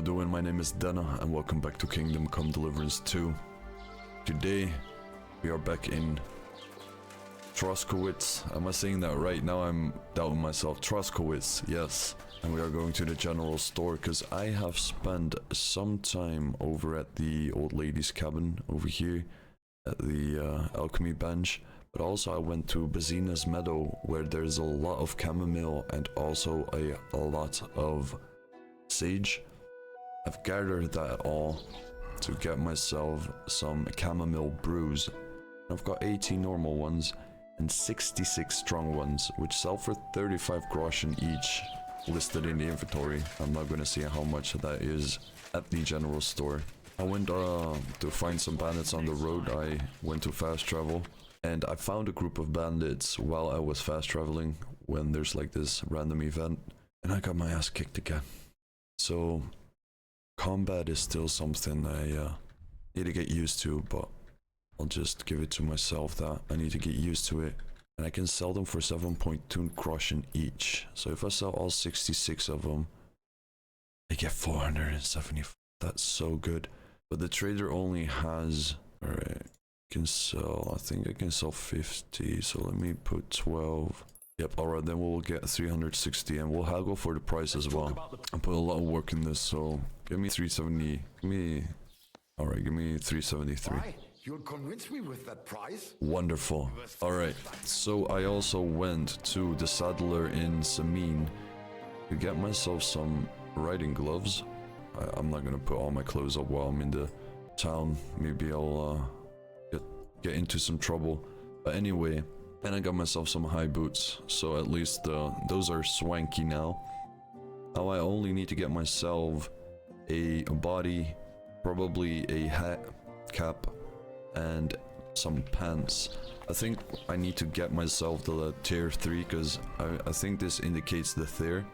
y'all doing? My name is Dana and welcome back to Kingdom Come Deliverance 2. Today we are back in Troskowitz. Am I saying that right? Now I'm doubting myself. Troskowitz, yes. And we are going to the general store because I have spent some time over at the old lady's cabin over here at the alchemy bench. But also I went to Bazina's meadow where there's a lot of chamomile and also a lot of sage. I've gathered that all to get myself some chamomile brews. I've got 18 normal ones and 66 strong ones, which sell for 35 groschen each, listed in the inventory. I'm not gonna see how much that is at the general store. I went to find some bandits on the road. I went to fast travel and I found a group of bandits while I was fast traveling when there's like this random event, and I got my ass kicked again. So combat is still something I need to get used to, but I'll just give it to myself that I need to get used to it. And I can sell them for 7.2 groschen each. So if I sell all 66 of them, I get 470. That's so good. But the trader only has, alright, can sell, I think I can sell 50. So let me put 12. Yep, alright, then we'll get 360 and we'll haggle for the price as well. I put a lot of work in this, so give me 370. Give me, alright, give me 373. You'll convince me with that price? Wonderful. Alright, so I also went to the saddler in Samin to get myself some riding gloves. I'm not gonna put all my clothes up while I'm in the town. Maybe I'll get into some trouble. But anyway, and I got myself some high boots, so at least those are swanky now. Now I only need to get myself a body, probably a hat, cap, and some pants. I think I need to get myself the tier 3 because I think this indicates the tier.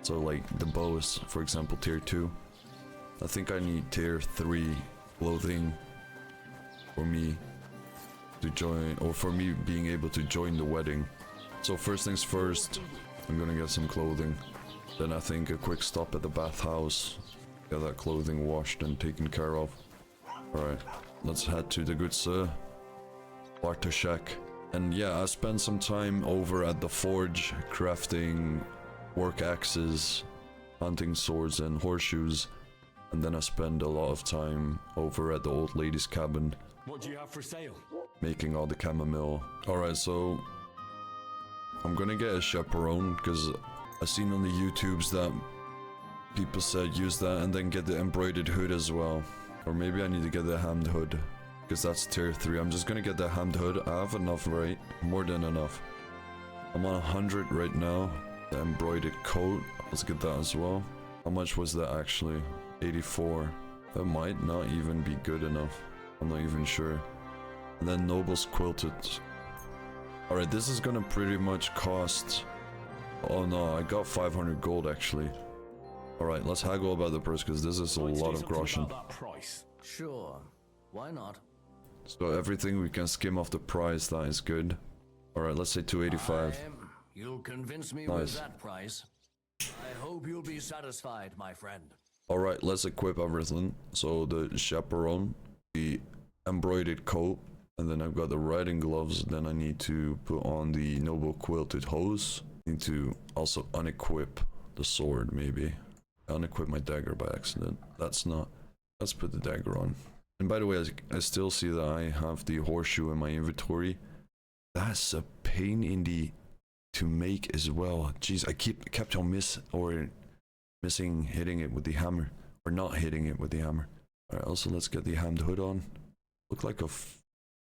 So like the bows, for example, tier 2. I think I need tier 3 clothing for me to join, or for me being able to join the wedding. So first things first, I'm gonna get some clothing. Then I think a quick stop at the bathhouse, get that clothing washed and taken care of. Alright, let's head to the good sir, Bartoszek. And yeah, I spent some time over at the forge, crafting work axes, hunting swords and horseshoes. And then I spend a lot of time over at the old lady's cabin. What do you have for sale? Making all the chamomile. Alright, so I'm gonna get a chaperone because I've seen on the YouTubes that people said use that and then get the embroidered hood as well. Or maybe I need to get the hammed hood because that's tier 3. I'm just gonna get the hammed hood. I have enough, right? More than enough. I'm on 100 right now. The embroidered coat, let's get that as well. How much was that actually? 84. That might not even be good enough. I'm not even sure. And then Noble's quilted. Alright, this is gonna pretty much cost... Oh no, I got 500 gold actually. Alright, let's haggle about the price because this is a lot of groschen. Sure, why not? So everything we can skim off the price, that is good. Alright, let's say 285. You'll convince me Nice. with that price. I hope you'll be satisfied, my friend. Alright, let's equip everything. So the chaperone, the embroidered coat, and then I've got the riding gloves. Then I need to put on the noble quilted hose. Need to also unequip the sword, maybe. I unequip my dagger by accident. That's not... Let's put the dagger on. And by the way, I still see that I have the horseshoe in my inventory. That's a pain in the... to make as well. Jeez, I kept on missing hitting it with the hammer. Or not hitting it with the hammer. Alright, also let's get the hammed hood on. Look like a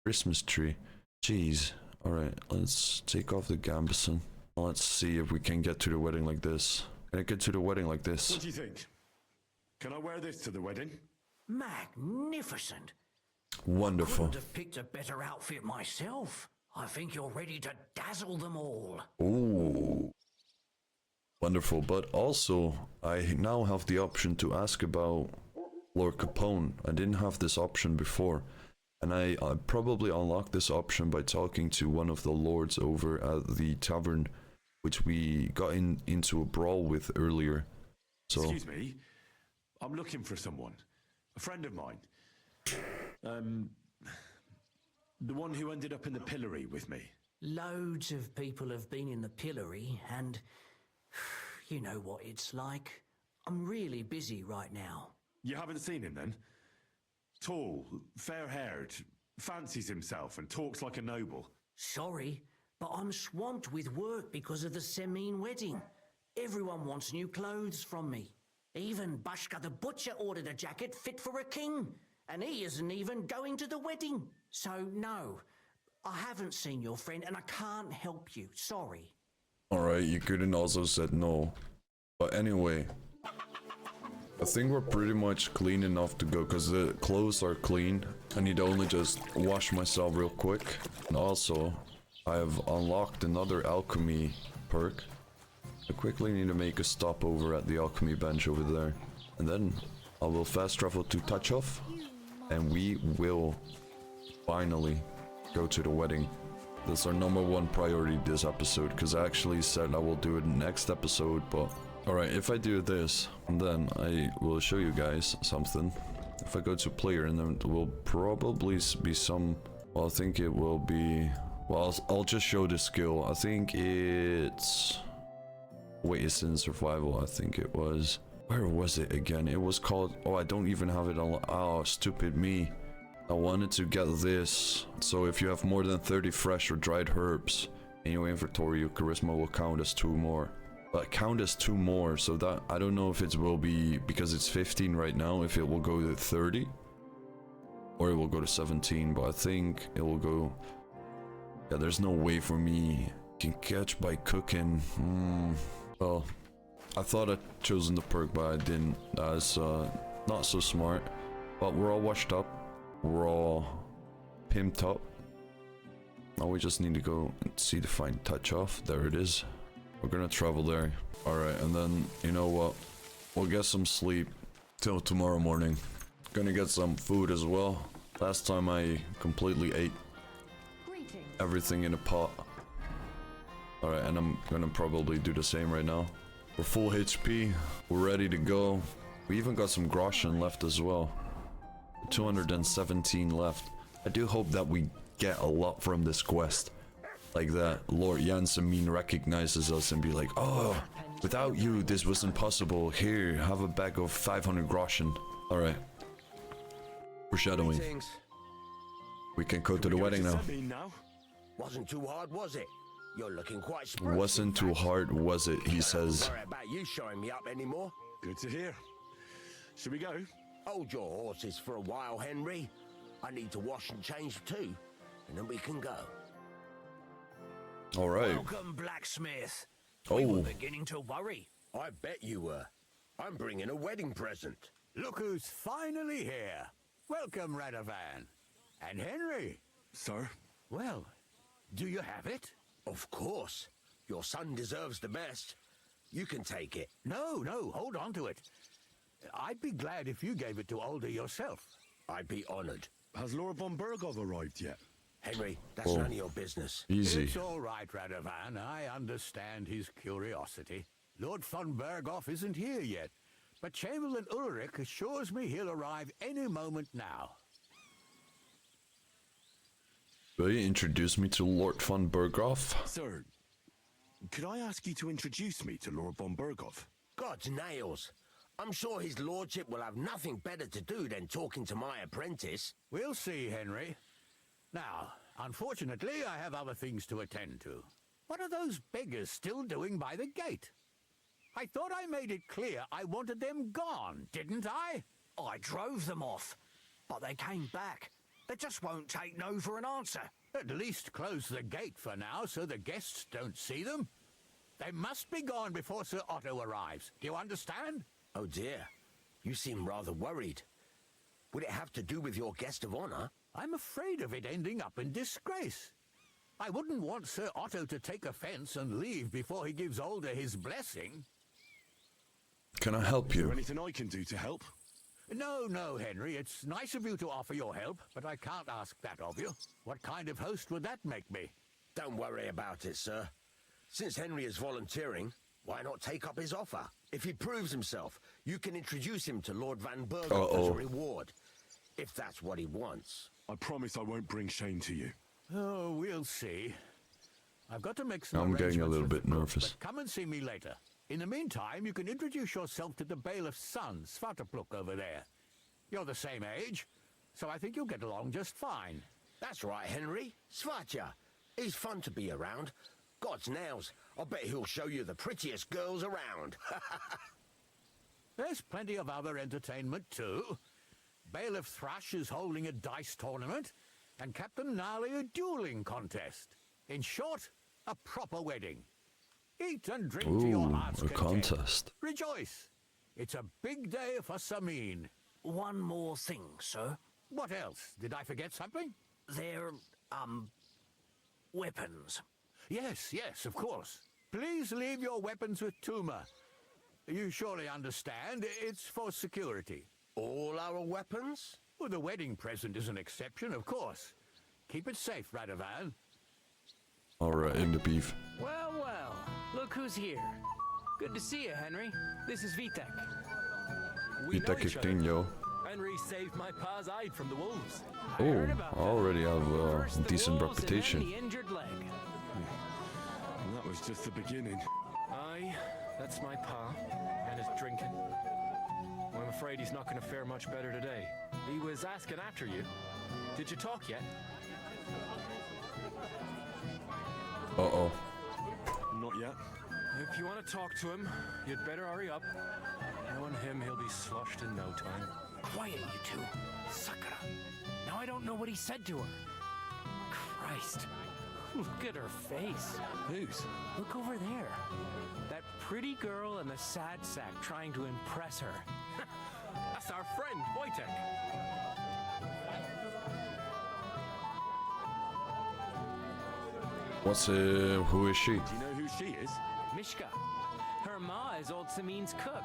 Christmas tree. Jeez. Alright, let's take off the gambeson. Let's see if we can get to the wedding like this. Can I get to the wedding like this? What do you think? Can I wear this to the wedding? Magnificent. Wonderful. Couldn't have picked a better outfit myself. I think you're ready to dazzle them all. Ooh. Wonderful, but also I now have the option to ask about Lord Capone. I didn't have this option before. And I probably unlocked this option by talking to one of the lords over at the tavern, which we got into a brawl with earlier. So, excuse me, I'm looking for someone. A friend of mine. The one who ended up in the pillory with me. Loads of people have been in the pillory, and you know what it's like. I'm really busy right now. You haven't seen him then? Tall, fair-haired, fancies himself and talks like a noble. Sorry, but I'm swamped with work because of the Semine wedding. Everyone wants new clothes from me. Even Bashka the butcher ordered a jacket fit for a king, and he isn't even going to the wedding. So no, I haven't seen your friend and I can't help you. Sorry. Alright, you couldn't also said no. But anyway, I think we're pretty much clean enough to go because the clothes are clean. I need to only just wash myself real quick. And also, I have unlocked another alchemy perk. I quickly need to make a stop over at the alchemy bench over there. And then I will fast travel to Tachov. And we will finally go to the wedding. That's our #1 priority this episode, because I actually said I will do it next episode, but... Alright, if I do this, then I will show you guys something. If I go to player, and then it will probably be some... Well, I think it will be... Well, I'll just show the skill. I think it's... Wait, it's in survival, I think it was. Where was it again? It was called... Oh, I don't even have it on... Oh, stupid me. I wanted to get this. So if you have more than 30 fresh or dried herbs in your inventory, your charisma will count as 2 more. But count as 2 more, so that... I don't know if it will be... Because it's 15 right now, if it will go to 30. Or it will go to 17, but I think it will go... Yeah, there's no way for me... Can catch by cooking. Well, I thought I'd chosen the perk, but I didn't. That's not so smart. But we're all washed up. We're all pimped up. Now we just need to go and see the fine touch off. There it is. We're gonna travel there. Alright, and then, you know what? We'll get some sleep till tomorrow morning. Gonna get some food as well. Last time I completely ate everything in a pot. Alright, and I'm gonna probably do the same right now. We're full HP. We're ready to go. We even got some groschen left as well. 217 left. I do hope that we get a lot from this quest. Like that Lord Jansemin recognizes us and be like, oh, without you this was impossible. Here, have a bag of 500 groschen. Alright. Foreshadowing. We can go to the wedding now. Wasn't too hard, was it? You're looking quite spruce. Wasn't too hard, was it? He says. Sorry about you showing me up anymore. Good to hear. Should we go? Hold your horses for a while, Henry. I need to wash and change too, and then we can go. All right. Welcome, blacksmith. Oh. We were beginning to worry. I bet you were. I'm bringing a wedding present. Look who's finally here. Welcome, Radovan. And Henry. Sir? Well, do you have it? Of course. Your son deserves the best. You can take it. No, hold on to it. I'd be glad if you gave it to Alder yourself. I'd be honored. Has Lord von Bergov arrived yet? Henry, that's none of your business. Easy. It's all right, Radovan. I understand his curiosity. Lord von Berghoff isn't here yet, but Chamberlain Ulrich assures me he'll arrive any moment now. Will you introduce me to Lord von Berghoff? Sir, could I ask you to introduce me to Lord von Bergov? God's nails. I'm sure his lordship will have nothing better to do than talking to my apprentice. We'll see, Henry. Now, unfortunately, I have other things to attend to. What are those beggars still doing by the gate? I thought I made it clear I wanted them gone, didn't I? I drove them off, but they came back. They just won't take no for an answer. At least close the gate for now so the guests don't see them. They must be gone before Sir Otto arrives. Do you understand? Oh dear, you seem rather worried. Would it have to do with your guest of honor? I'm afraid of it ending up in disgrace. I wouldn't want Sir Otto to take offense and leave before he gives Alder his blessing. Can I help Is there you? anything I can do to help? No, Henry. It's nice of you to offer your help, but I can't ask that of you. What kind of host would that make me? Don't worry about it, sir. Since Henry is volunteering, Why not take up his offer? If he proves himself, you can introduce him to Lord Van Bergen Uh-oh. as a reward. If that's what he wants. I promise I won't bring shame to you. Oh, we'll see. I've got to make some I'm getting a arrangements little with bit the cook, nervous. but come and see me later. In the meantime, you can introduce yourself to the bailiff's son, Svartapluk, over there. You're the same age, so I think you'll get along just fine. That's right, Henry. Svatja. He's fun to be around. God's nails. I bet he'll show you the prettiest girls around. There's plenty of other entertainment, too. Bailiff Thrush is holding a dice tournament, and Captain Gnarly a dueling contest. In short, a proper wedding. Eat and drink to your Ooh, heart's a content. contest. Rejoice. It's a big day for Samin. One more thing, sir. What else? Did I forget something? They're, weapons. Yes, yes, of course. Please leave your weapons with Tuma. You surely understand, it's for security. All our weapons? Well, the wedding present is an exception, of course. Keep it safe, Radovan. Alright, in the beef. Well, well, look who's here. Good to see you, Henry. This is Vitek. We know Vitek each other. Iktinyo. Henry saved my pa's hide from the wolves. I Oh, heard about I that. already have First a the decent wolves and then reputation. the injured leg. And that was just the beginning. Aye, that's my pa, and his drinking. Well, I'm afraid he's not going to fare much better today. He was asking after you. Did you talk yet? Uh-oh. Not yet. If you want to talk to him, you'd better hurry up. Knowing him, he'll be sloshed in no time. Quiet, you two. Sakura. Now I don't know what he said to her. Christ. Look at her face. Whose? Look over there. That pretty girl in the sad sack trying to impress her. That's our friend, Wojtek. Who is she? Do you know who she is? Mishka. Her ma is old Samin's cook.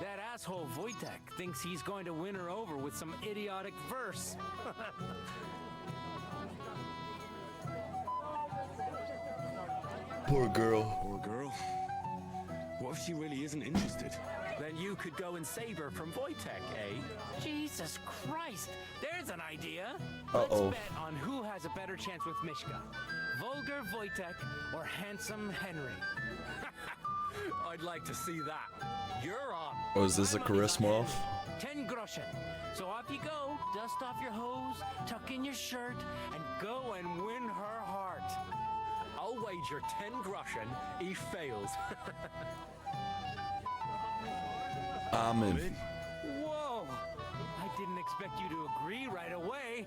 That asshole Wojtek thinks he's going to win her over with some idiotic verse. Poor girl. Poor girl. What if she really isn't interested? Then you could go and save her from Wojtek, eh? Jesus Christ! There's an idea! Uh-oh. Let's bet on who has a better chance with Mishka. Vulgar Wojtek or handsome Henry. I'd like to see that. You're on. Oh, is this a I'm on the charisma other off? hand. 10 groschen. So off you go, dust off your hose, tuck in your shirt, and go and win her heart. I'll wager 10 groschen he fails. Amen. Whoa! I didn't expect you to agree right away.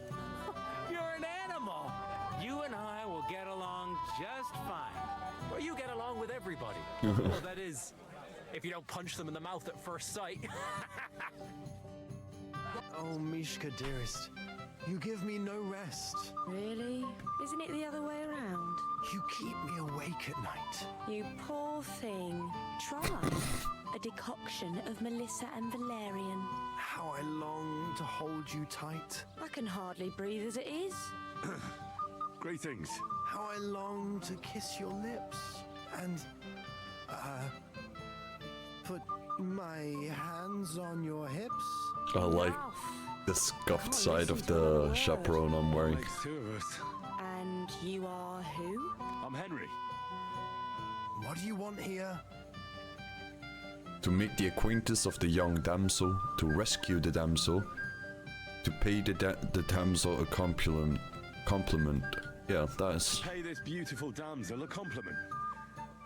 You're an animal. You and I will get along just fine. Well, you get along with everybody. Well, that is, if you don't punch them in the mouth at first sight. Oh, Mishka, dearest, you give me no rest. Really? Isn't it the other way around? You keep me awake at night. You poor thing. Try a decoction of Melissa and Valerian. How I long to hold you tight. I can hardly breathe as it is. Great things. How I long to kiss your lips. And, put my hands on your hips. I like Ralph. the scuffed side of the chaperone I'm wearing. Makes two of us. And you are who? I'm Henry. What do you want here? To make the acquaintance of the young damsel, to rescue the damsel, to pay the damsel a compliment. Yeah, that is... Pay this beautiful damsel a compliment.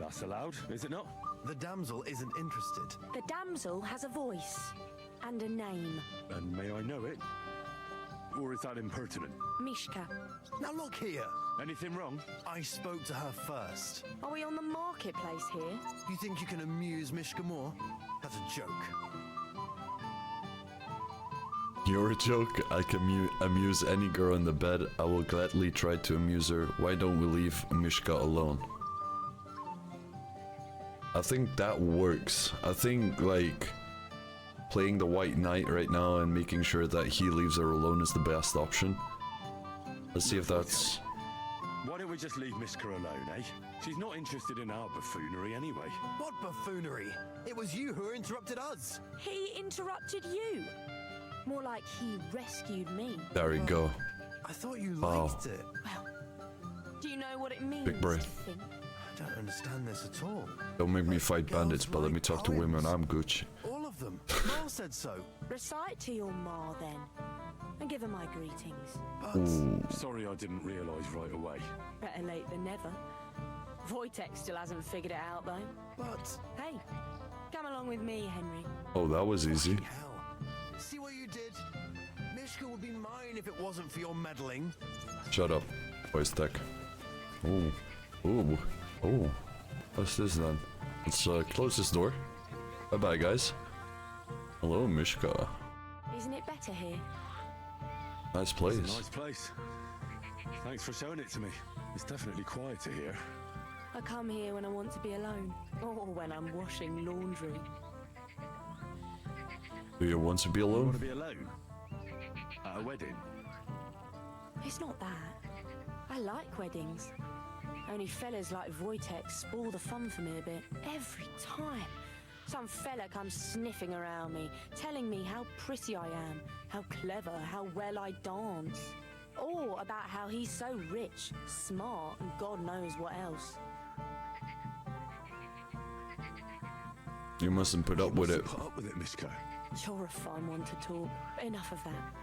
That's allowed, is it not? The damsel isn't interested. The damsel has a voice and a name. And may I know it? Or is that impertinent? Mishka. Now look here. Anything wrong? I spoke to her first. Are we on the marketplace here? You think you can amuse Mishka more? That's a joke. You're a joke. I can amuse any girl in the bed. I will gladly try to amuse her. Why don't we leave Mishka alone? I think that works. I think, like, playing the White Knight right now and making sure that he leaves her alone is the best option. Let's see if that's... Why don't we just leave Mishka alone, eh? She's not interested in our buffoonery anyway. What buffoonery? It was you who interrupted us. He interrupted you. More like he rescued me. There you go. I thought you Wow. liked it. Well, do you know what it means? Big breath. to think? I don't understand this at all. Don't make me fight bandits, but let me talk to women. I'm Gucci. All of them. Ma said so. Recite to your ma then, and give her my greetings. But Sorry I didn't realise right away. Better late than never. Wojtek still hasn't figured it out though. but Hey, come along with me, Henry. Oh, that was easy. hell. See what you did? Mishka would be mine if it wasn't for your meddling. Shut up, voice tech. Oh, oh, oh. What's this then? Let's close this door. Bye bye, guys. Hello, Mishka. Isn't it better here? Nice It's a place. nice place. Thanks for showing it to me. It's definitely quieter here. I come here when I want to be alone, or when I'm washing laundry. Do you want to be You want alone? to be alone? At a wedding? It's not that. I like weddings. Only fellas like Wojtek spoil the fun for me a bit. Every time. Some fella comes sniffing around me, telling me how pretty I am, how clever, how well I dance. Or about how he's so rich, smart, and God knows what else. You mustn't put up with it. Put up with it, Mishka. You're a fun one to talk. But enough of that.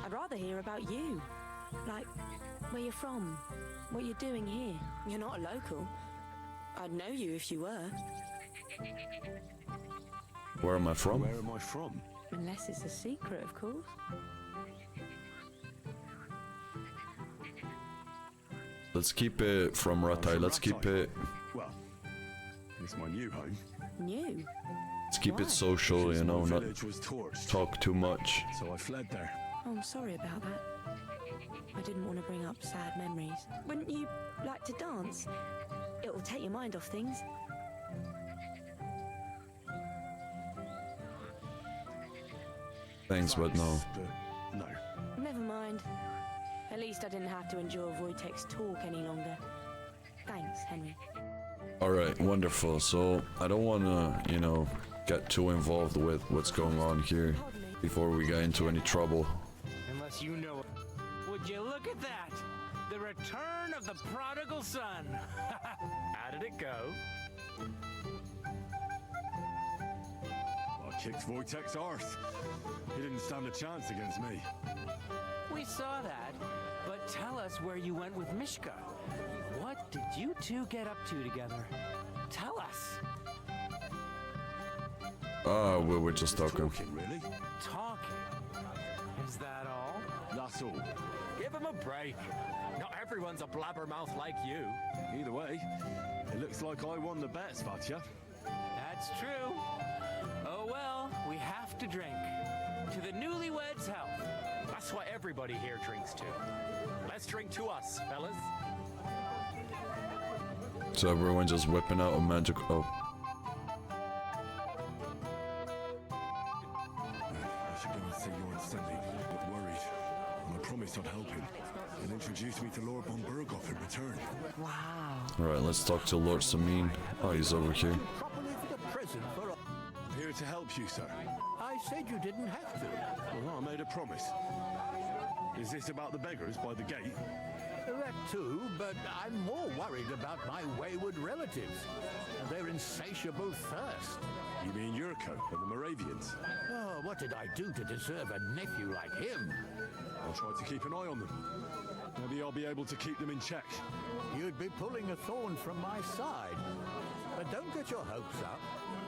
I'd rather hear about you. Like, where you're from, what you're doing here. You're not a local. I'd know you if you were. Where am I from? Where am I from? Unless it's a secret, of course. Let's keep it from Ratai. Let's keep it. Well, it's my new home. New? Let's keep Why? it social. You know, My not village was torched, talk too much. so I fled there. Oh, I'm sorry about that. I didn't want to bring up sad memories. Wouldn't you like to dance? It will take your mind off things. Thanks, but no. But no. Never mind. At least I didn't have to endure Wojtek's talk any longer. Thanks, Henry. Alright, wonderful. So, I don't want to, you know, get too involved with what's going on here before we get into any trouble. Unless you know. Would you look at that? The return of the prodigal son. How did it go? I kicked Wojtek's arse. He didn't stand a chance against me. We saw that, but tell us where you went with Mishka. What did you two get up to together? Tell us. We were just talking. Talking, really? Talking. Is that all? That's all. Give him a break. Not everyone's a blabbermouth like you. Either way, it looks like I won the bet, Svatya. That's true. Oh well, we have to drink. To the newlyweds' health. That's what everybody here drinks to. Let's drink to us, fellas. So everyone just whipping out a magic. Oh, I should go and see Lord Stanley, but worried. And I promised I'd help him. And introduce me to Lord von Berghoff in return. Wow. alright, let's talk to Lord Samin. Oh, he's over here. Properly for the present for. I'm here to help you, sir. I said you didn't have to. Well, I made a promise. Is this about the beggars by the gate? That too, but I'm more worried about my wayward relatives and their insatiable thirst. You mean Yurko and the Moravians? Oh, what did I do to deserve a nephew like him? I'll try to keep an eye on them. Maybe I'll be able to keep them in check. You'd be pulling a thorn from my side. But don't get your hopes up.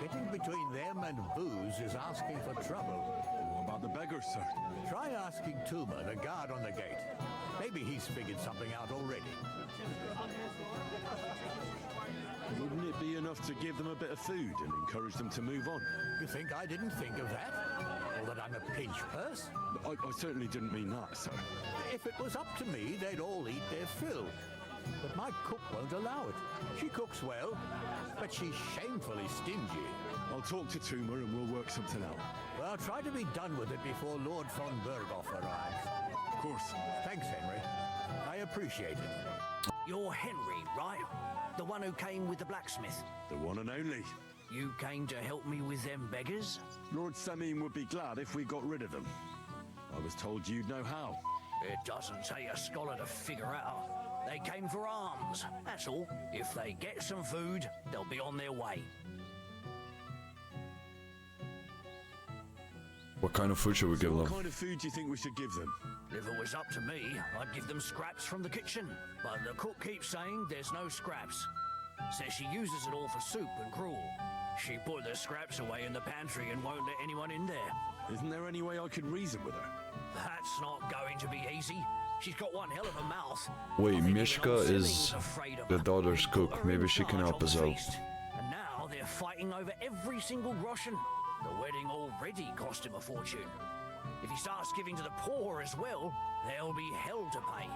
Getting between them and booze is asking for trouble. What about the beggars, sir? Try asking Tuma, the guard on the gate. Maybe he's figured something out already. Wouldn't it be enough to give them a bit of food and encourage them to move on? You think I didn't think of that? Or that I'm a pinch purse? I certainly didn't mean that, sir. If it was up to me, they'd all eat their fill. But my cook won't allow it. She cooks well, but she's shamefully stingy. I'll talk to Tuma and we'll work something out. Well, try to be done with it before Lord von Berghoff arrives. Of course. Thanks, Henry. I appreciate it. You're Henry, right? The one who came with the blacksmith. The one and only. You came to help me with them beggars? Lord Semin would be glad if we got rid of them. I was told you'd know how. It doesn't take a scholar to figure out. They came for alms, that's all. If they get some food, they'll be on their way. What kind of food should we give What them? kind of food do you think we should give them? If it was up to me, I'd give them scraps from the kitchen. But the cook keeps saying there's no scraps. Says she uses it all for soup and gruel. She put the scraps away in the pantry and won't let anyone in there. Isn't there any way I could reason with her? That's not going to be easy. She's got one hell of a mouth. Wait, I think even Mishka old is Selim's afraid of the her. daughter's He cook. put her Maybe in she can charge help of us the out. feast. And now they're fighting over every single groschen. The wedding already cost him a fortune. If he starts giving to the poor as well, there'll be hell to pay.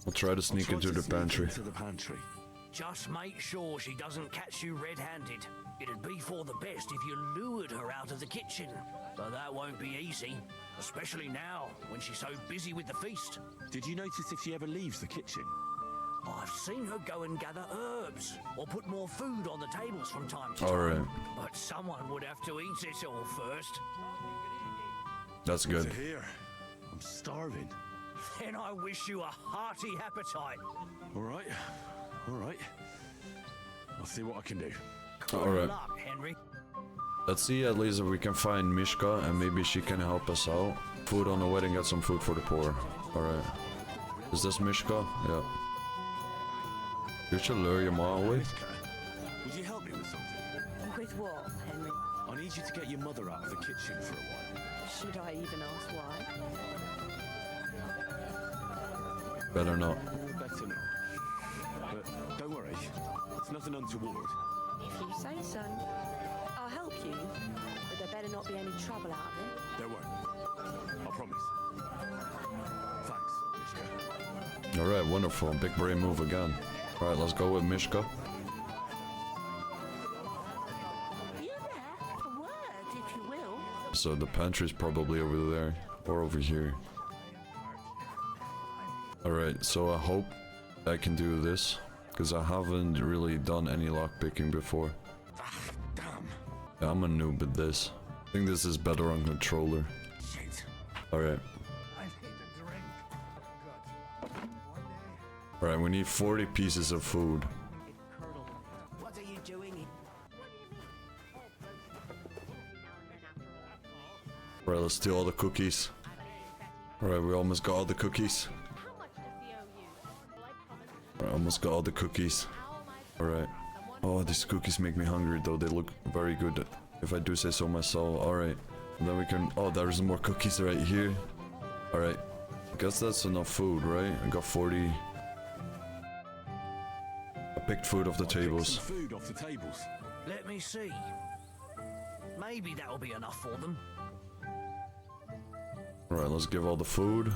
We'll try to sneak into the pantry. Into the pantry. Just make sure she doesn't catch you red-handed. It'd be for the best if you lured her out of the kitchen. But that won't be easy, especially now, when she's so busy with the feast. Did you notice if she ever leaves the kitchen? I've seen her go and gather herbs, or put more food on the tables from time to time. Alright, But someone would have to eat it all first. that's To good. hear. I'm starving. Then I wish you a hearty appetite. All right. All right. I'll see what I can do. Good Alright. luck, Henry. Let's see at least if we can find Mishka and maybe she can help us out. Food on the wedding, get some food for the poor. Alright. Is this Mishka? Yeah. You should lure your mom away. Mishka, would you help me with something? With what, Henry? I need you to get your mother out of the kitchen for a while. Should I even ask why? Better not. Better not. But don't worry. It's nothing untoward. If you say so. I'll help you, but there better not be any trouble out of it. There won't. I promise. Thanks, Mishka. Alright, wonderful. Big brain move again. Alright, let's go with Mishka. You there? A word, if you will. So the pantry's probably over there or over here. Alright, so I hope I can do this, because I haven't really done any lockpicking before. Damn. Yeah, I'm a noob at this. I think this is better on controller. Shit. Alright. Alright, we need 40 pieces of food. What are you doing? Alright, let's steal all the cookies. Alright, we almost got all the cookies. Alright, almost got all the cookies. Alright. Oh, these cookies make me hungry though. They look very good, if I do say so myself. Alright. And then we can... Oh, there's more cookies right here. Alright. I guess that's enough food, right? I got 40... I picked food off the tables. Some food off the tables. Let me see. Maybe that'll be enough for them. Alright, let's give all the food.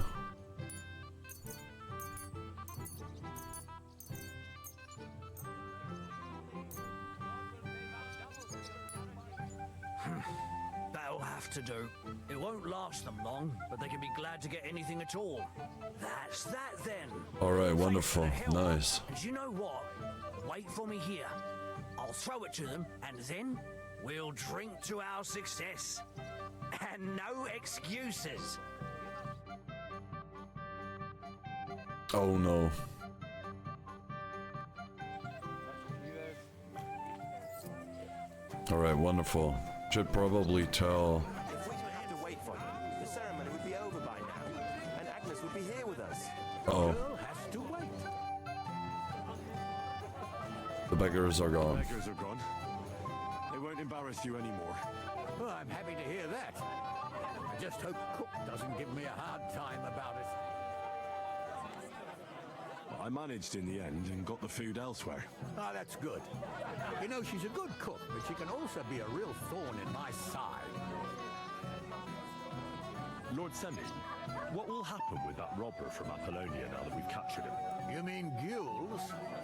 That'll have to do. It won't last them long, but they can be glad to get anything at all. That's that then. Alright, Thanks for wonderful. the help. Nice. And you know what? Wait for me here. I'll throw it to them, and then we'll drink to our success. And no excuses. Oh no. Alright, wonderful. Should probably tell... If we didn't have to wait for you, the ceremony would be over by now, and Agnes would be here with us. Uh-oh. Girl has to wait. The beggars are gone. Beggars are gone. They won't embarrass you anymore. Well, I'm happy to hear that. I just hope Cook doesn't give me a hard time about it. I managed in the end and got the food elsewhere. Ah, that's good. You know, she's a good cook, but she can also be a real thorn in my side. Lord Semi, what will happen with that robber from Apollonia now that we've captured him? You mean Gules?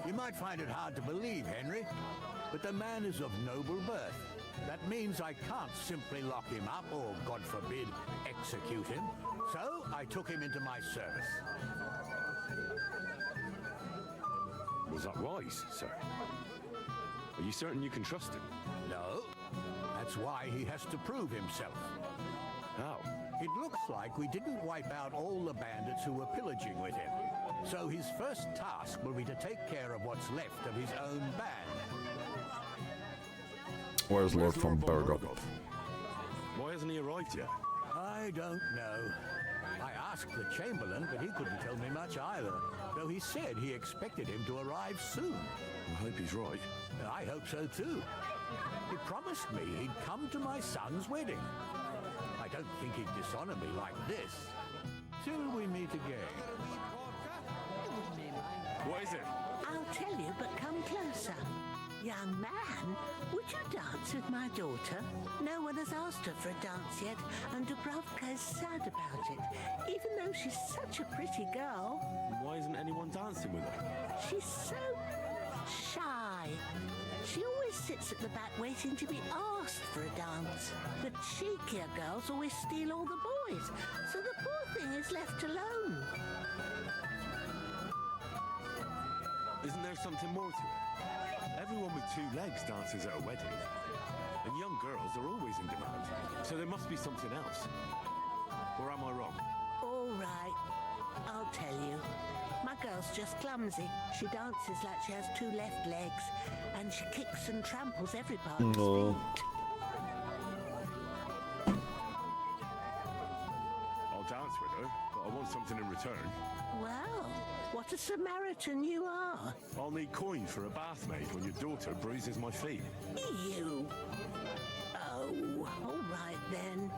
You might find it hard to believe, Henry, but the man is of noble birth. That means I can't simply lock him up or, God forbid, execute him. So I took him into my service. Was that wise, sir? Are you certain you can trust him? No. That's why he has to prove himself. How? It looks like we didn't wipe out all the bandits who were pillaging with him. So his first task will be to take care of what's left of his own band. Where's Lord von Bergop? Why hasn't he arrived yet? I don't know. I asked the Chamberlain, but he couldn't tell me much either, though he said he expected him to arrive soon. I hope he's right. I hope so too. He promised me he'd come to my son's wedding. I don't think he'd dishonor me like this. Till we meet again. What is it? I'll tell you, but come closer. Young man, would you dance with my daughter? No one has asked her for a dance yet, and Dubravka is sad about it, even though she's such a pretty girl. Why isn't anyone dancing with her? She's so shy. She always sits at the back waiting to be asked for a dance. The cheekier girls always steal all the boys, so the poor thing is left alone. Isn't there something more to it? Everyone with two legs dances at a wedding. And young girls are always in demand. So there must be something else. Or am I wrong? All right, I'll tell you. My girl's just clumsy. She dances like she has two left legs, and she kicks and tramples every part of No. his feet. I'll dance with her, but I want something in return. Well, what a Samaritan you are. I'll need coin for a bath maid when your daughter bruises my feet. You. Oh, all right then.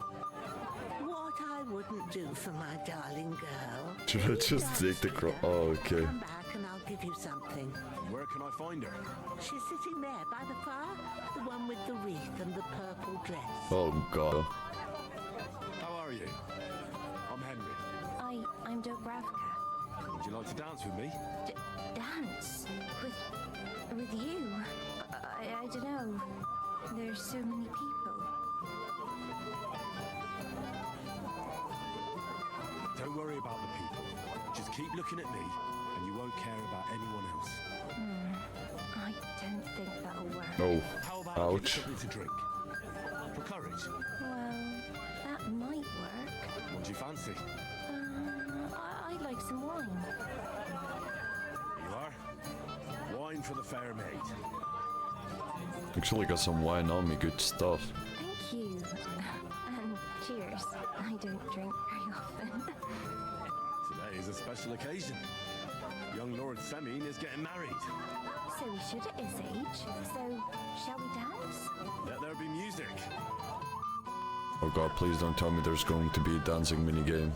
What I wouldn't do for my darling girl. Should I just take the cross? Oh, okay. Come back and I'll give you something. Where can I find her? She's sitting there by the fire, the one with the wreath and the purple dress. Oh god. How are you? I'm Henry. I'm Dubravka. Would you like to dance with me? Dance? With you? I don't know. There's so many people. Don't worry about the people. Just keep looking at me, and you won't care about anyone else. I don't think that'll work. Oh. How about I give you Ouch. something to drink? For courage. Well, that might work. What do you fancy? I'd like some wine. You are? Wine for the fair maid. Actually got some wine on me, good stuff. Thank you. And cheers. I don't drink very often. Today is a special occasion. Young Lord Semine is getting married. So we should at his age. So, shall we dance? Let there be music. Oh god, please don't tell me there's going to be a dancing minigame.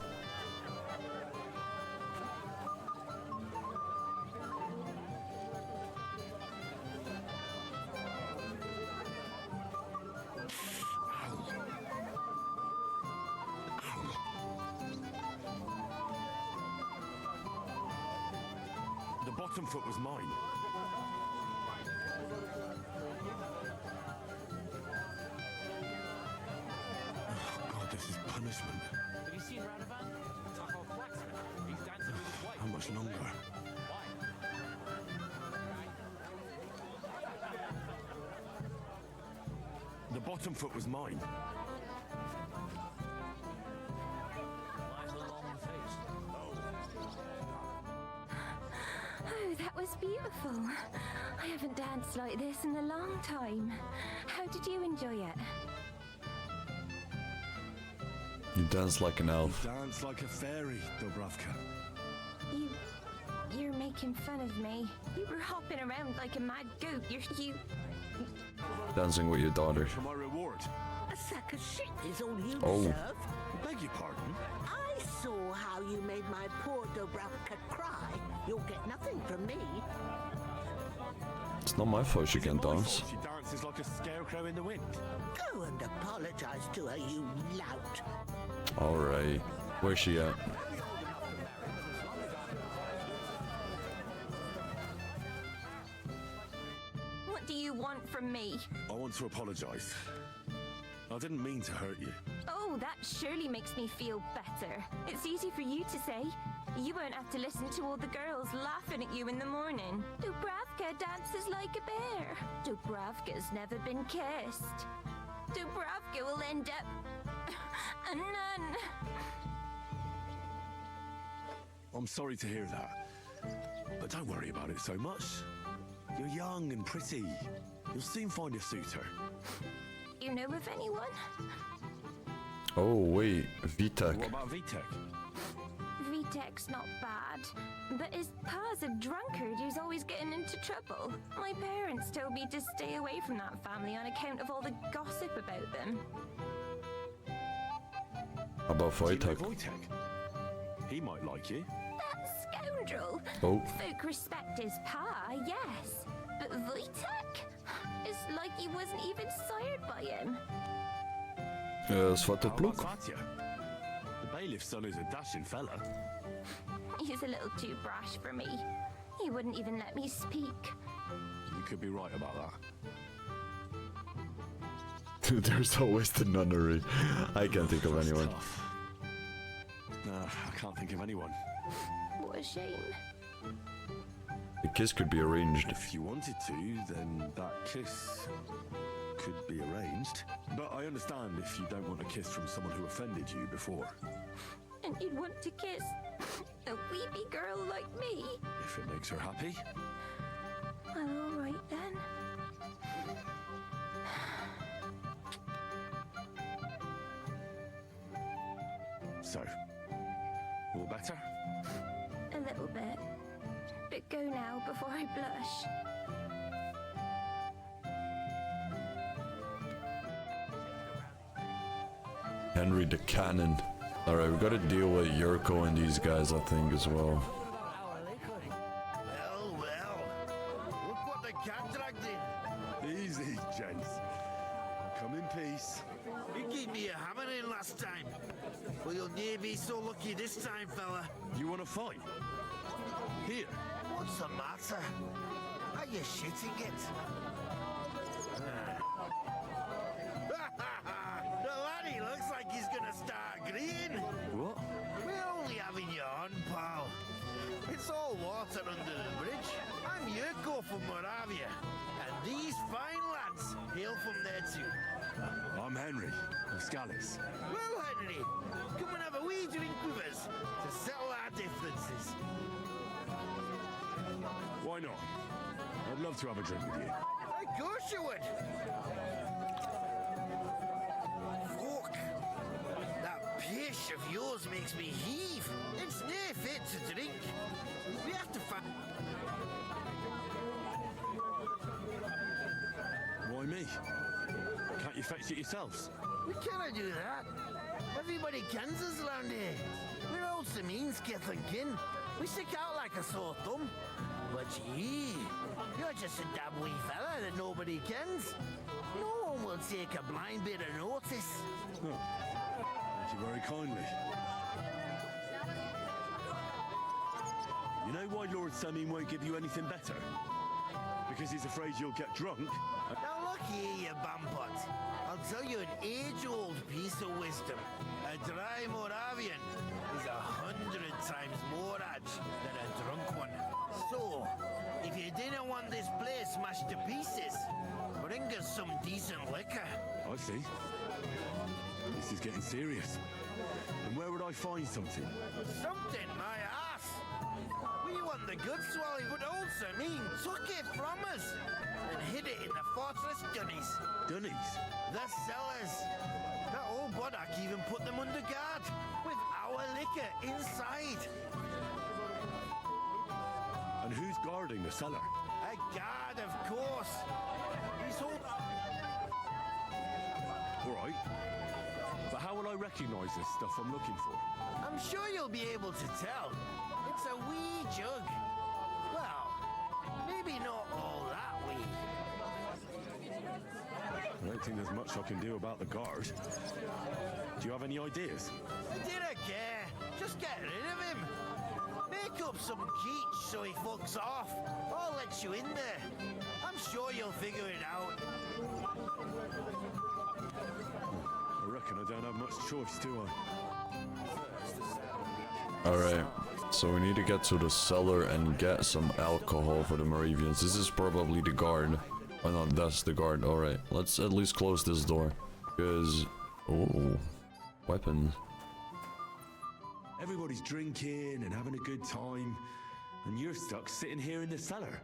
The bottom foot was mine. Oh god, this is punishment. Have you seen Radovan? Tahoe blacksmith. He's dancing with his wife. How much longer? The bottom foot was mine. Why the long face? Oh, that was beautiful. I haven't danced like this in a long time. How did you enjoy it? You dance like an elf. Dance like a fairy, Dubravka. You're making fun of me. You were hopping around like a mad goat. You... Dancing with your daughter. For my reward. A sack of shit is all you Oh. deserve. Beg your pardon? I saw how you made my poor Dubravka cry. You'll get nothing from me. It's not my fault she Is it can't my dance. fault she dances like a scarecrow in the wind? Go and apologize to her, you lout. Alright. Where's she at? What do you want from me. I want to apologise. I didn't mean to hurt you. Oh, that surely makes me feel better. It's easy for you to say. You won't have to listen to all the girls laughing at you in the morning. Dubravka dances like a bear. Dubravka's never been kissed. Dubravka will end up a nun. I'm sorry to hear that. But don't worry about it so much. You're young and pretty. You'll soon find a suitor. You know of anyone? Oh, wait. Vitek. What about Vitek? Vitek's not bad, but his pa's a drunkard who's always getting into trouble. My parents told me to stay away from that family on account of all the gossip about them. About Do you know Vitek. Wojtek? He might like you. That scoundrel! Oh. Folk respect his pa, yes. But Wojtek? It's like he wasn't even sired by him. Svarte How plukk. about Fatya? The bailiff's son is a dashing fella. He's a little too brash for me. He wouldn't even let me speak. You could be right about that. There's always the nunnery. I can't think of That's anyone. tough. No, I can't think of anyone. What a shame. The kiss could be arranged. If you wanted to, then that kiss could be arranged. But I understand if you don't want a kiss from someone who offended you before. And you'd want to kiss a weepy girl like me? If it makes her happy. Well, all right then. So, all better? A little bit. But go now before I blush. Henry the Cannon. Alright, we gotta deal with Yurko and these guys, I think, as well. Well, well. Look what the cat dragged in. Easy, gents. Come in peace. You gave me a hammer in last time. Well, you'll near be so lucky this time, fella. You want to fight? Here. What's the matter? Are you shitting it? The laddie looks like he's gonna start agreeing. What? We're only having you on, pal. It's all water under the bridge. I'm Yurko from Moravia, and these fine lads hail from there too. I'm Henry of Scallis. Well, Henry, come and have a wee drink with us to settle our differences. Why not? I'd love to have a drink with you. Of course you would. Fuck. That pish of yours makes me heave. It's near fit to drink. We have to find... Why me? Can't you fetch it yourselves? We cannot do that. Everybody kens us around here. We're old Sameen's kith and kin. We stick out like a sore thumb. But you're just a damn wee fella that nobody kens. No one will take a blind bit of notice. Oh, thank you very kindly. You know why Lord Sameen won't give you anything better? Because he's afraid you'll get drunk. Now look here, you bampot. I'll tell you an age-old piece of wisdom. A dry Moravian is 100 times more edge than a drunk one. So, if you didn't want this place smashed to pieces, bring us some decent liquor. I see. This is getting serious. And where would I find something? Something, my ass. We want the good swelling, but old Sameen took it from us and hid it in the fortress dunnies. Dunnies? The cellars. That old Bodak even put them under guard with our liquor inside. And who's guarding the cellar? A guard, of course. He's all... All right. But how will I recognize this stuff I'm looking for? I'm sure you'll be able to tell. It's a wee jug. Well, maybe not all that wee. I don't think there's much I can do about the guard. Do you have any ideas? I didn't care. Just get rid of him. Make up some quiche so he fucks off. I'll let you in there. I'm sure you'll figure it out. much choice, do I? Alright, so we need to get to the cellar and get some alcohol for the Moravians. This is probably the guard. Oh no, that's the guard. Alright, let's at least close this door. Because... oh, weapons. Everybody's drinking and having a good time, and you're stuck sitting here in the cellar.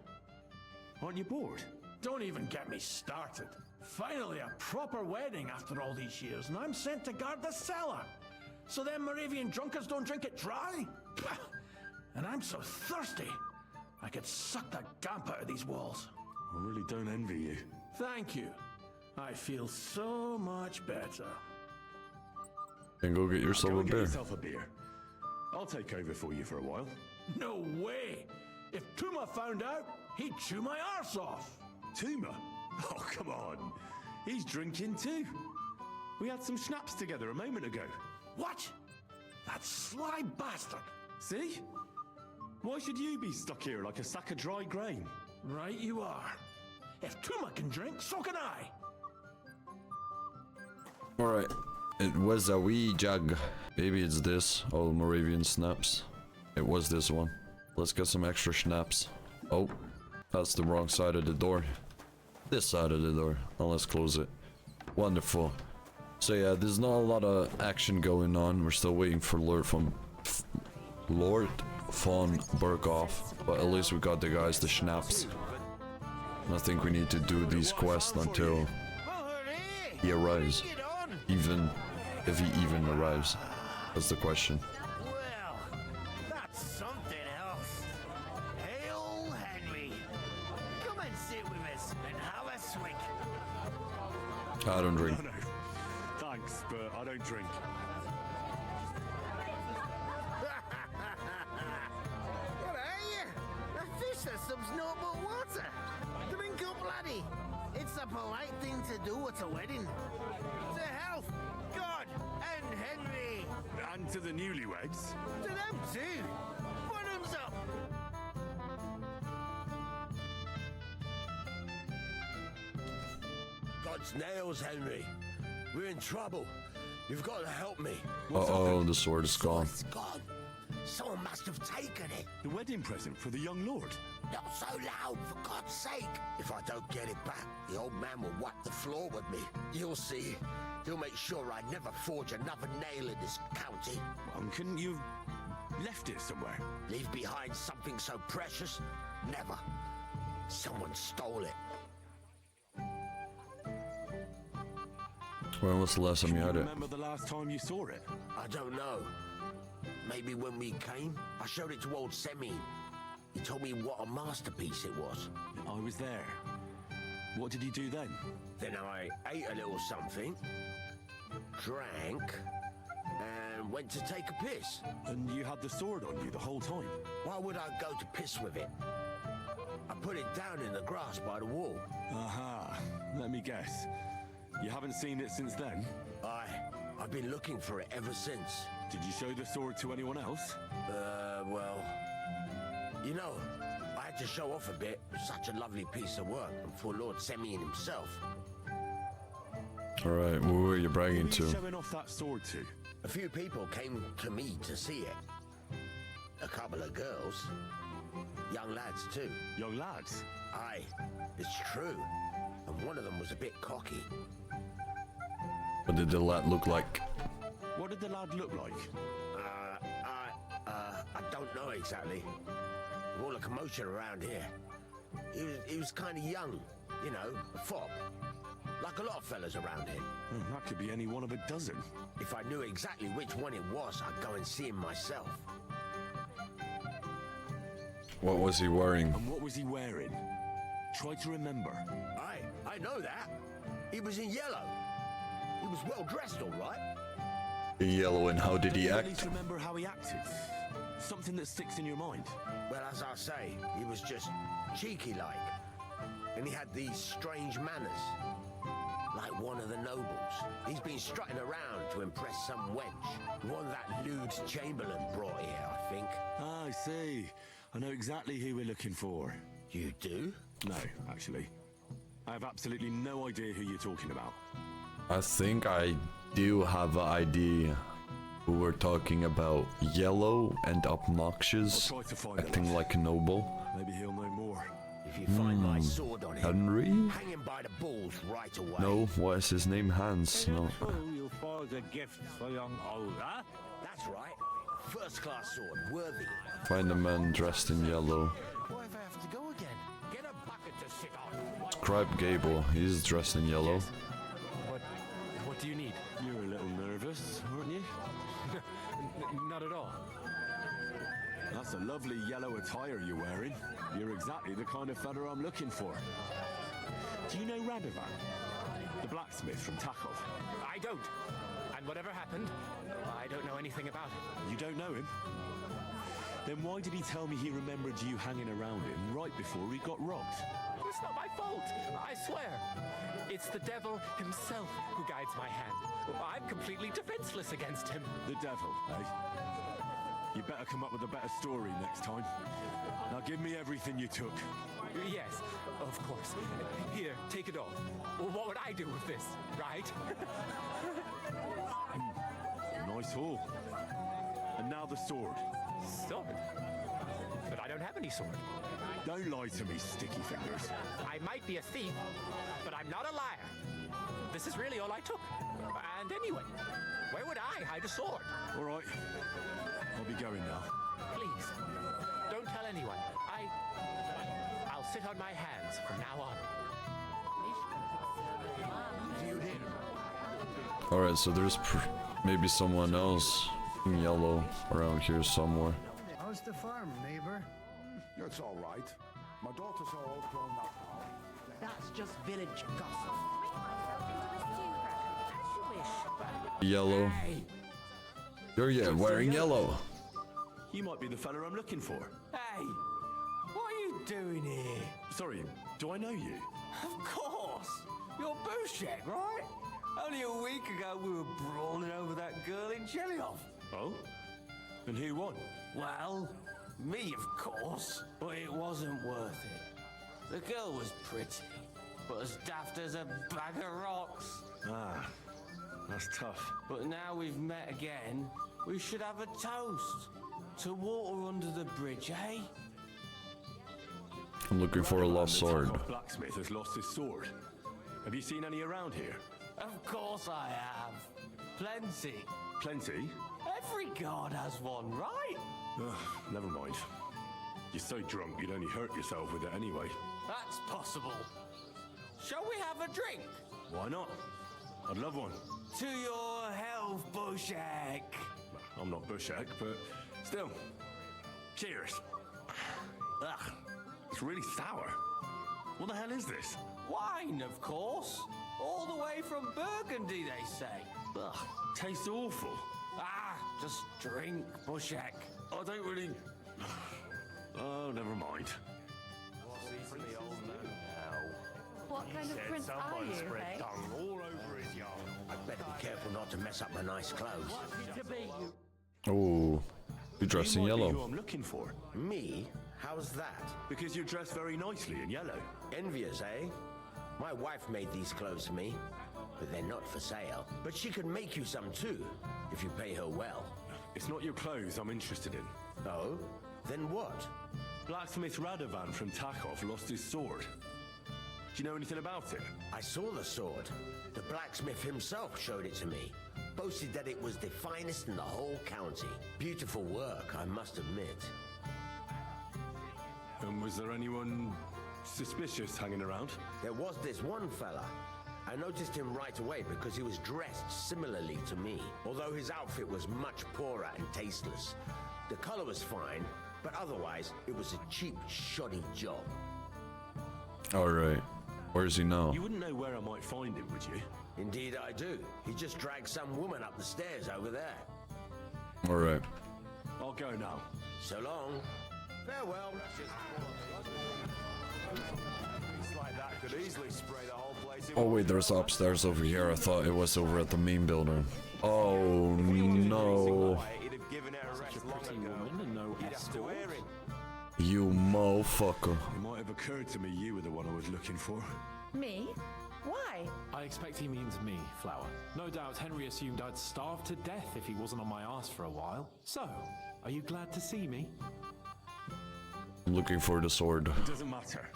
Aren't you bored? Don't even get me started. Finally a proper wedding after all these years, and I'm sent to guard the cellar. So them Moravian drunkards don't drink it dry? Pah! And I'm so thirsty, I could suck the gump out of these walls. I really don't envy you. Thank you. I feel so much better. And go get yourself a Get beer. yourself a beer. I'll take over for you for a while. No way! If Tuma found out, he'd chew my arse off. Tuma? Oh, come on. He's drinking too. We had some schnapps together a moment ago. What? That sly bastard! See? Why should you be stuck here like a sack of dry grain? Right you are. If Tuma can drink, so can I. Alright, it was a wee jug. Maybe it's this. Oh, Moravian snaps. It was this one. Let's get some extra schnapps. Oh, that's the wrong side of the door. This side of the door. Now let's close it. Wonderful. So yeah, there's not a lot of action going on. We're still waiting for Lord von Berghoff, but at least we got the guys the schnapps. And I think we need to do these quests until he arrives. Even if he even arrives. That's the question. Well, that's something else. Hail Henry. Come and sit with us and have a swig. I don't drink. No, thanks, but I don't drink. What are you? A fish that subs no but water. Drink up, laddie. It's a polite thing to do at a wedding. To health, God, and Henry. And to the newlyweds. To them too. Bottoms up. God's nails, Henry. We're in trouble. You've got to help me. Uh-oh, the sword is gone. It's gone. Someone must have taken it. The wedding present for the young lord. Not so loud, for God's sake. If I don't get it back, the old man will wipe the floor with me. You'll see. He'll make sure I never forge another nail in this county. Couldn't you have left it somewhere? Leave behind something so precious? Never. Someone stole it. When was the last time you had it? Remember the last time you saw it? I don't know. Maybe when we came, I showed it to old Semi. He told me what a masterpiece it was. I was there. What did he do then? Then I ate a little something, drank, and went to take a piss. And you had the sword on you the whole time? Why would I go to piss with it? I put it down in the grass by the wall. Aha. Let me guess. You haven't seen it since then? I've been looking for it ever since. Did you show the sword to anyone else? Well... You know, I had to show off a bit. Such a lovely piece of work, and for Lord Semyon himself. Alright, who were you bragging Who were you to? showing off that sword to? A few people came to me to see it. A couple of girls. Young lads, too. Young lads? Aye, it's true. And one of them was a bit cocky. What did the lad look like? What did the lad look like? I don't know exactly. All the commotion around here. He was kind of young, you know, a fop. Like a lot of fellas around here. That could be any one of a dozen. If I knew exactly which one it was, I'd go and see him myself. What was he wearing? And what was he wearing? Try to remember. I know that. He was in yellow. He was well dressed, all right. In yellow, and how did he At act? least remember how he acted. Something that sticks in your mind. Well, as I say, he was just cheeky-like. And he had these strange manners. Like one of the nobles. He's been strutting around to impress some wench. One that lewd Chamberlain brought here, I think. Ah, I see. I know exactly who we're looking for. You do? No, actually. I have absolutely no idea who you're talking about. I think I do have an idea who we're talking about. Yellow and obnoxious, acting like a noble. Maybe he'll know more. If you find my sword on him, Henry? hang him by the balls right away. No, what is his name? Hans? No. You'll forge a gift for young Olga. That's right. First class sword, worthy. Find a man dressed in yellow. What if I have to go again? Get a bucket to sit on. Scribe Gable, he's dressed in yellow. What do you need? You're a little nervous, aren't you? Not at all. That's a lovely yellow attire you're wearing. You're exactly the kind of fella I'm looking for. Do you know Radovan? The blacksmith from Takov? I don't. And whatever happened, I don't know anything about it. You don't know him? Then why did he tell me he remembered you hanging around him right before he got robbed? It's not my fault, I swear. It's the devil himself who guides my hand. I'm completely defenseless against him. The devil, eh? You better come up with a better story next time. Now give me everything you took. Yes, of course. Here, take it all. Well, what would I do with this, right? Nice haul. And now the sword. Sword? But I don't have any sword. Don't lie to me, sticky fingers. I might be a thief, but I'm not a liar. This is really all I took. And anyway, where would I hide a sword? All right. I'll be going now. Please, don't tell anyone. I'll sit on my hands from now on. Alright, so there's maybe someone else in yellow around here somewhere. How's the farm, neighbor? It's all right. My daughters are all grown up now. That's just village gossip. Yellow. You're wearing yellow. You might be the fella I'm looking for. Hey, what are you doing here? Sorry, do I know you? Of course. You're Bushek, right? Only a week ago we were brawling over that girl in Jelioff. Oh? And who won? Well, me, of course. But it wasn't worth it. The girl was pretty, but as daft as a bag of rocks. Ah, that's tough. But now we've met again, we should have a toast. To water under the bridge, eh? I'm looking for a lost sword. The blacksmith has lost his sword. Have you seen any around here? Of course I have. Plenty. Plenty? Every god has one, right? Ugh, never mind. You're so drunk you'd only hurt yourself with it anyway. That's possible. Shall we have a drink? Why not? I'd love one. To your health, Bushek. I'm not Bushek, but still. Cheers. Ugh, it's really sour. What the hell is this? Wine, of course. All the way from Burgundy, they say. Ugh, tastes awful. Ah, just drink, Bushek. I don't really... Oh, never mind. What kind of prince are you, hey? all over his yard. I'd better be careful not to mess up my nice clothes. Oh, you're dressed in You might be who yellow. I'm looking for. Me? How's that? Because you're dressed very nicely in yellow. Envious, eh? My wife made these clothes for me, but they're not for sale. But she could make you some too, if you pay her well. It's not your clothes I'm interested in. Oh? Then what? Blacksmith Radovan from Takov lost his sword. Do you know anything about it? I saw the sword. The blacksmith himself showed it to me. Boasted that it was the finest in the whole county. Beautiful work, I must admit. And was there anyone suspicious hanging around? There was this one fella. I noticed him right away because he was dressed similarly to me, although his outfit was much poorer and tasteless. The color was fine, but otherwise it was a cheap, shoddy job. Alright. Where is he now? You wouldn't know where I might find him, would you? Indeed I do. He just dragged some woman up the stairs over there. Alright. I'll go now. So long. Farewell. It's like that could easily spray the whole place in. Oh wait, there's upstairs over here. I thought it was over at the main building. Oh no. He'd have given her a rest long ago. He'd have to wear it. You motherfucker. It might have occurred to me you were the one I was looking for. Me? Why? I expect he means me, Flower. No doubt Henry assumed I'd starve to death if he wasn't on my ass for a while. So, are you glad to see me? I'm looking for the sword. It doesn't matter.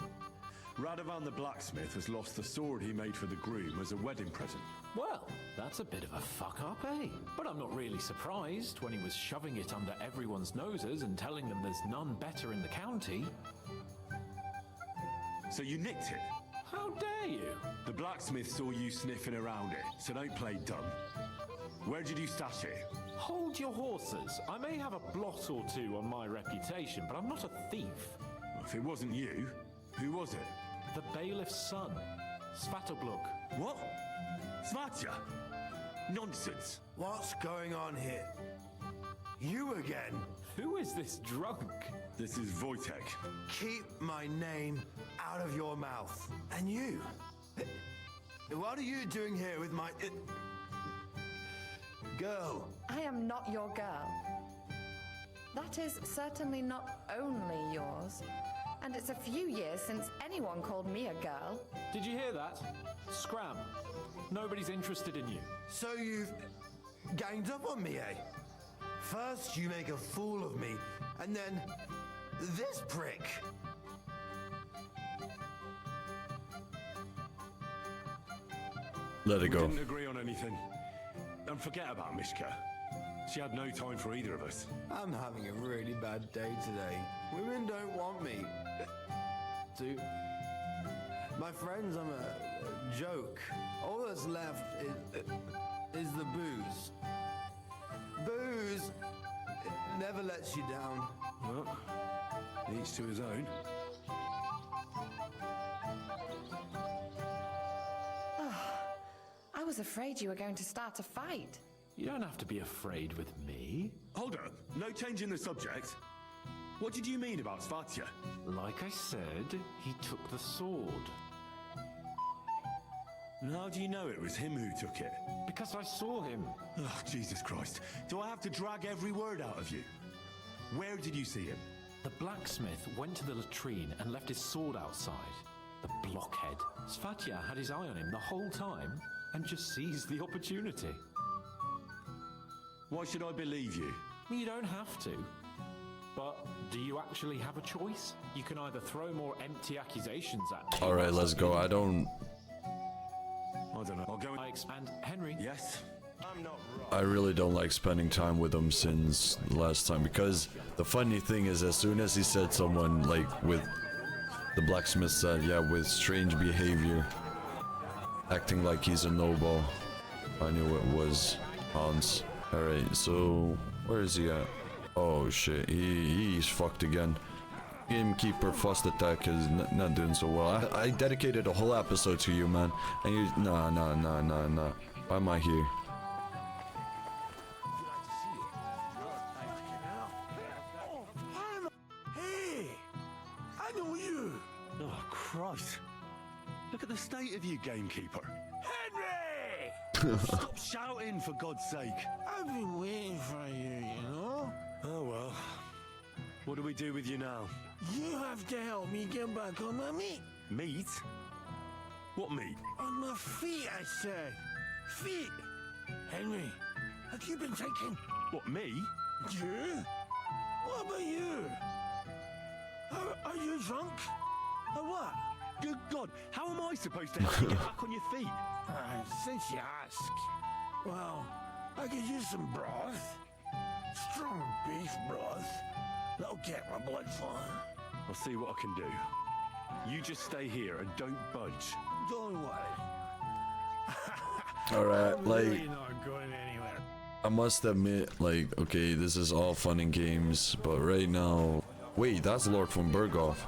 Radovan the blacksmith has lost the sword he made for the groom as a wedding present. Well, that's a bit of a fuck up, eh? But I'm not really surprised when he was shoving it under everyone's noses and telling them there's none better in the county. So you nicked it? How dare you? The blacksmith saw you sniffing around it, so don't play dumb. Where did you stash it? Hold your horses. I may have a blot or two on my reputation, but I'm not a thief. Well, if it wasn't you, who was it? The bailiff's son, Svatobluk. What? Svatya? Nonsense. What's going on here? You again? Who is this drunk? This is Wojtek. Keep my name out of your mouth. And you? What are you doing here with my... girl? I am not your girl. That is certainly not only yours. And it's a few years since anyone called me a girl. Did you hear that? Scram. Nobody's interested in you. So you've ganged up on me, eh? First you make a fool of me, and then this prick. Let it go. We didn't agree on anything. And forget about Mishka. She had no time for either of us. I'm having a really bad day today. Women don't want me. My friends, I'm a joke. All that's left is the booze. Booze never lets you down. Well, each to his own. I was afraid you were going to start a fight. You don't have to be afraid with me. Hold up. No change in the subject. What did you mean about Svatya? Like I said, he took the sword. And how do you know it was him who took it? Because I saw him. Oh, Jesus Christ. Do I have to drag every word out of you? Where did you see him? The blacksmith went to the latrine and left his sword outside. The blockhead. Svatya had his eye on him the whole time and just seized the opportunity. Why should I believe you? You don't have to. But do you actually have a choice? You can either throw more empty accusations at me. Alright, let's go. I don't know. I'll go and Henry. Yes? I'm not wrong. I really don't like spending time with him since last time, because the funny thing is, as soon as he said someone, like with the blacksmith said, yeah, with strange behavior, acting like he's a noble, I knew it was Hans. Alright, so where is he at? Oh shit, he's fucked again. Gamekeeper first attack is not doing so well. I dedicated a whole episode to you, man, and you nah. Why am I here? Hey! I know you! Oh, Christ. Look at the state of you, gamekeeper. Henry! Stop shouting, for God's sake. I've been waiting for you, you know? Oh, well. What do we do with you now? You have to help me get back on my meat. Meat? What meat? On my feet, I said. Feet! Henry, have you been taken? What, me? You? What about you? Are you drunk? Or what? Good God, how am I supposed to help you get back on your feet? Since you ask. Well, I could use some broth. Strong beef broth. That'll get my blood flowing. I'll see what I can do. You just stay here and don't budge. Don't worry. Alright, like, Really not going anywhere. I must admit, like, okay, this is all fun and games, but right now... Wait, that's Lord von Berghoff.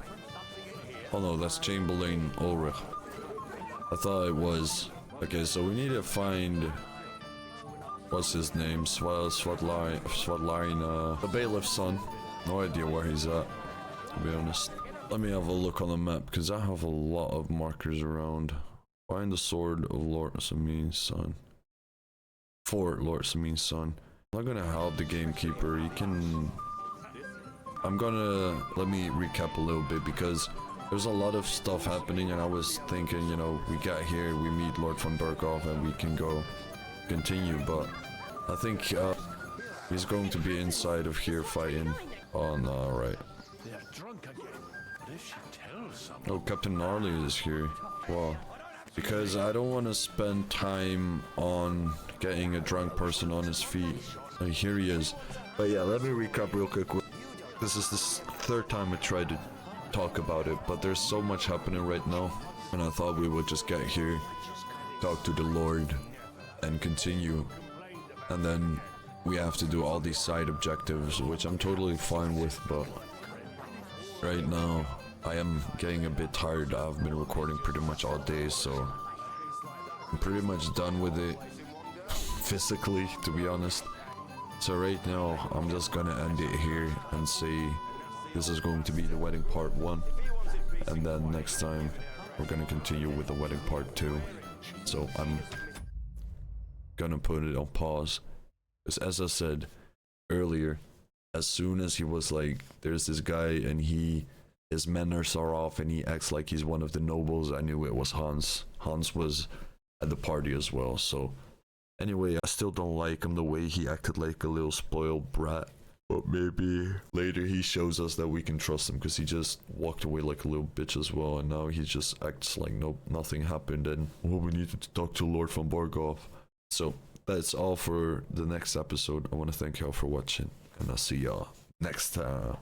Oh no, that's Chamberlain Ulrich. I thought it was... Okay, so we need to find... What's his name? Swadline, the bailiff's son. No idea where he's at, to be honest. Let me have a look on the map, because I have a lot of markers around. Find the sword of Lord Samin's son. For Lord Samin's son. I'm not gonna help the gamekeeper, he can... I'm gonna... Let me recap a little bit, because there's a lot of stuff happening, and I was thinking, you know, we get here, we meet Lord von Berghoff, and we can go continue, but I think he's going to be inside of here fighting. Oh no, right. They're drunk again. What if she tells someone? Oh, Captain Gnarly is here. Well, because I don't want to spend time on getting a drunk person on his feet. And here he is. But yeah, let me recap real quick. This is the third time I tried to talk about it, but there's so much happening right now, and I thought we would just get here, talk to the Lord, and continue. And then we have to do all these side objectives, which I'm totally fine with, but right now I am getting a bit tired. I've been recording pretty much all day, so I'm pretty much done with it physically, to be honest. So right now I'm just gonna end it here and say this is going to be the wedding part 1, and then next time we're gonna continue with the wedding part 2. So I'm gonna put it on pause, because as I said earlier, as soon as he was like, there's this guy and his manners are off and he acts like he's one of the nobles, I knew it was Hans. Hans was at the party as well. So anyway, I still don't like him, the way he acted like a little spoiled brat. But maybe later he shows us that we can trust him, because he just walked away like a little bitch as well, and now he just acts like nothing happened, and well, we needed to talk to Lord von Berghoff. So that's all for the next episode. I want to thank y'all for watching, and I'll see y'all next time.